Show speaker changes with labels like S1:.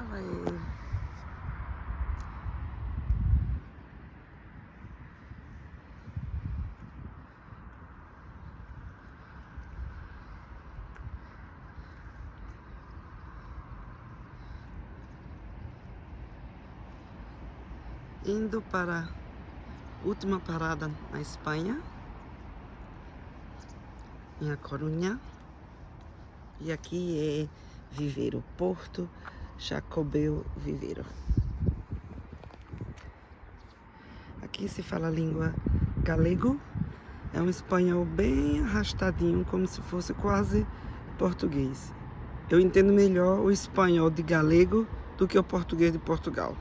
S1: vai. Indo para a última parada na Espanha, em A Coruña. E aqui é Viveiro, Porto Xacobeo Viveiro. Aqui se fala a língua galego, é um espanhol bem arrastadinho, como se fosse quase português. Eu entendo melhor o espanhol de galego do que o português de Portugal.